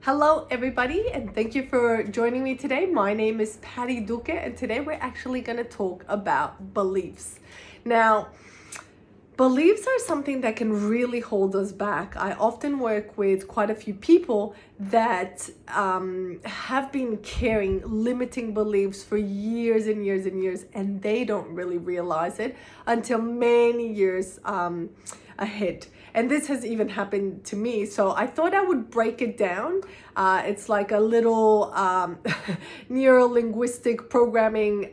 Hello, everybody, and thank you for joining me today. My name is Patty Duque, and today we're actually going to talk about beliefs. Now, beliefs are something that can really hold us back. I often work with quite a few people that have been carrying limiting beliefs for years and years and years, and they don't really realize it until many years ahead. And this has even happened to me. So I thought I would break it down. It's like a little neuro-linguistic programming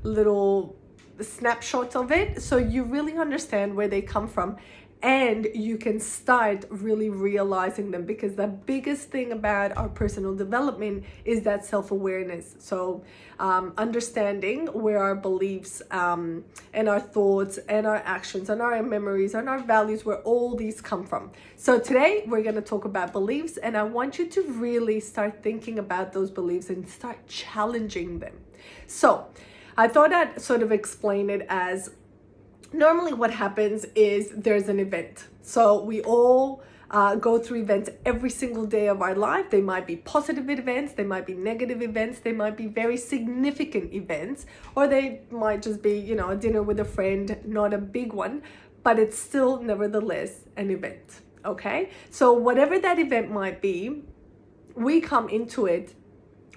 little snapshot of it, so you really understand where they come from and you can start really realizing them, because the biggest thing about our personal development is that self-awareness. So understanding where our beliefs and our thoughts and our actions and our memories and our values, where all these come from. So today we're going to talk about beliefs, and I want you to really start thinking about those beliefs and start challenging them. So I thought I'd sort of explain it as, normally what happens is there's an event. So we all go through events every single day of our life. They might be positive events, they might be negative events, they might be very significant events, or they might just be, a dinner with a friend, not a big one, but it's still nevertheless an event, okay? So whatever that event might be, we come into it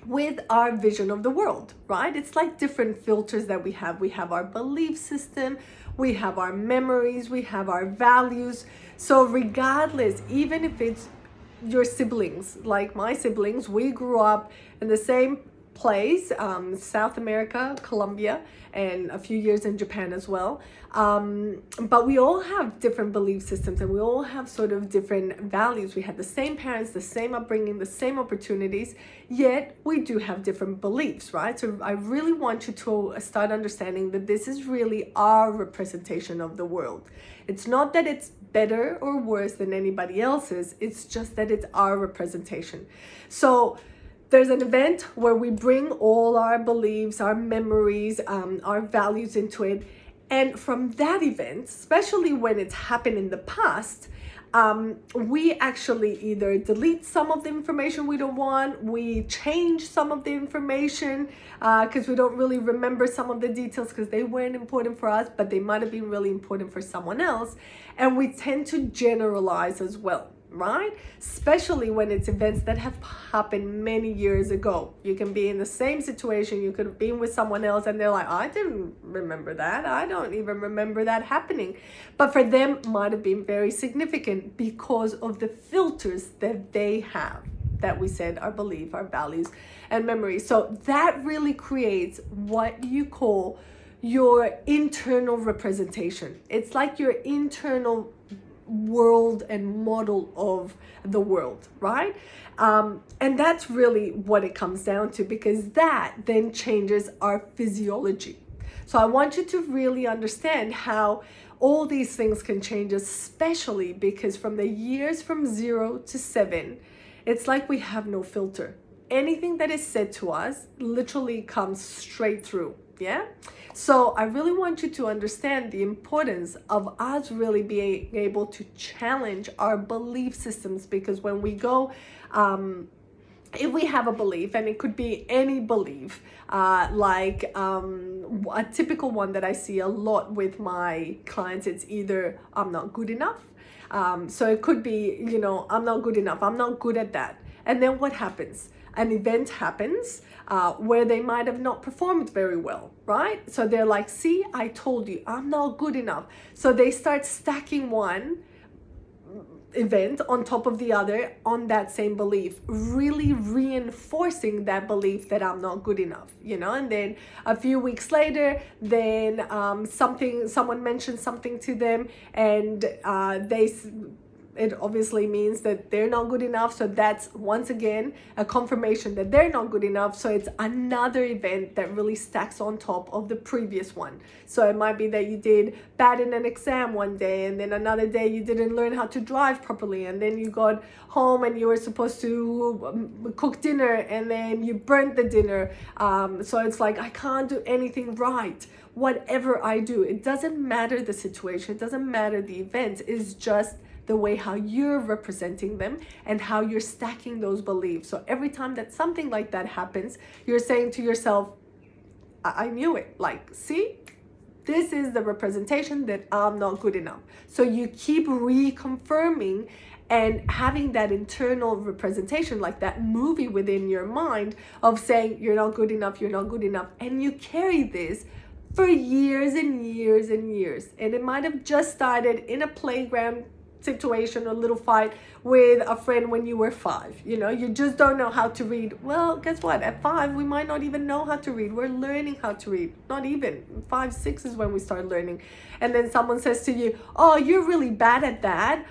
with our vision of the world, right? It's like different filters that we have. We have our belief system, we have our memories, we have our values. So regardless, even if it's your siblings, like my siblings, we grew up in the same place, South America, Colombia, and a few years in Japan as well. But we all have different belief systems, and we all have sort of different values. We had the same parents, the same upbringing, the same opportunities, yet we do have different beliefs, right? So I really want you to start understanding that this is really our representation of the world. It's not that it's better or worse than anybody else's, it's just that it's our representation. So there's an event where we bring all our beliefs, our memories, our values into it. And from that event, especially when it's happened in the past, we actually either delete some of the information we don't want, we change some of the information because we don't really remember some of the details because they weren't important for us, but they might have been really important for someone else. And we tend to generalize as well, right? Especially when it's events that have happened many years ago. You can be in the same situation, you could have been with someone else and they're like, I didn't remember that, I don't even remember that happening. But for them, might have been very significant because of the filters that they have, that we said, our belief, our values, and memories. So that really creates what you call your internal representation. It's like your internal world and model of the world, right? And that's really what it comes down to, because that then changes our physiology. So I want you to really understand how all these things can change, especially because from the years from 0 to 7, it's like we have no filter. Anything that is said to us literally comes straight through. Yeah. So I really want you to understand the importance of us really being able to challenge our belief systems, because when we go, if we have a belief, and it could be any belief, like a typical one that I see a lot with my clients, it's either I'm not good enough. So it could be, I'm not good enough, I'm not good at that. And then what happens? An event happens where they might have not performed very well, right? So they're like, see, I told you, I'm not good enough. So they start stacking one event on top of the other on that same belief, really reinforcing that belief that I'm not good enough, and then a few weeks later, then someone mentions something to them, and it obviously means that they're not good enough. So that's once again a confirmation that they're not good enough. So it's another event that really stacks on top of the previous one. So it might be that you did bad in an exam one day, and then another day you didn't learn how to drive properly, and then you got home and you were supposed to cook dinner and then you burnt the dinner. So it's like, I can't do anything right. Whatever I do, it doesn't matter the situation, it doesn't matter the event, it's just the way how you're representing them and how you're stacking those beliefs. So every time that something like that happens, you're saying to yourself, I knew it. Like, see, this is the representation that I'm not good enough. So you keep reconfirming and having that internal representation, like that movie within your mind of saying you're not good enough, you're not good enough. And you carry this for years and years and years. And it might have just started in a playground situation or little fight with a friend when you were 5. You just don't know how to read. Well, guess what? At 5, we might not even know how to read. We're learning how to read. Not even 5, 6 is when we start learning. And then someone says to you, oh, you're really bad at that.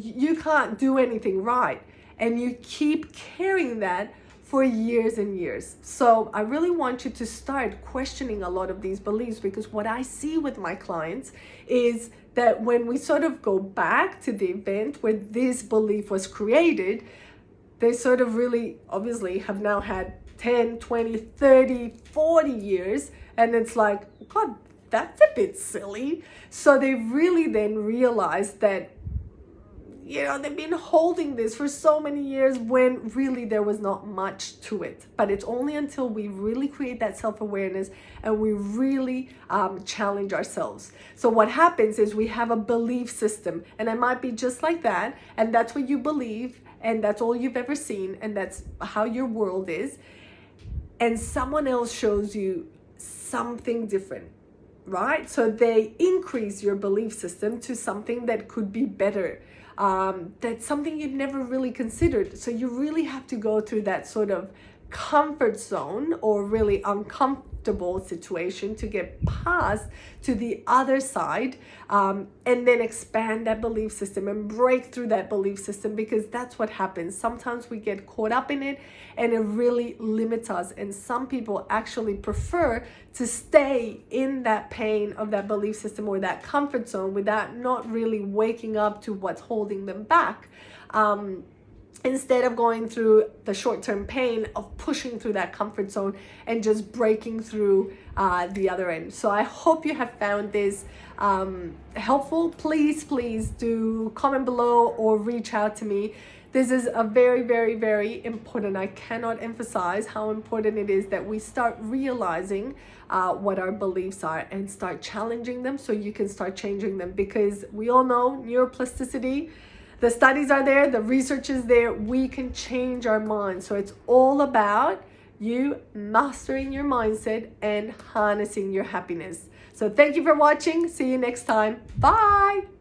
You can't do anything right. And you keep carrying that for years and years. So I really want you to start questioning a lot of these beliefs, because what I see with my clients is that when we sort of go back to the event where this belief was created, they sort of really obviously have now had 10, 20, 30, 40 years. And it's like, God, that's a bit silly. So they really then realize that, they've been holding this for so many years when really there was not much to it. But it's only until we really create that self-awareness and we really challenge ourselves. So what happens is we have a belief system, and it might be just like that, and that's what you believe, and that's all you've ever seen, and that's how your world is. And someone else shows you something different, right? So they increase your belief system to something that could be better. That's something you've never really considered. So you really have to go through that sort of comfort zone or really uncomfortable situation to get past to the other side, and then expand that belief system and break through that belief system, because that's what happens. Sometimes we get caught up in it and it really limits us, and some people actually prefer to stay in that pain of that belief system or that comfort zone without not really waking up to what's holding them back. Instead of going through the short-term pain of pushing through that comfort zone and just breaking through the other end. So I hope you have found this helpful. Please do comment below or reach out to me. This is a very, very, very important. I cannot emphasize how important it is that we start realizing what our beliefs are and start challenging them so you can start changing them, because we all know neuroplasticity. The studies are there, the research is there, we can change our minds. So it's all about you mastering your mindset and harnessing your happiness. So thank you for watching. See you next time. Bye.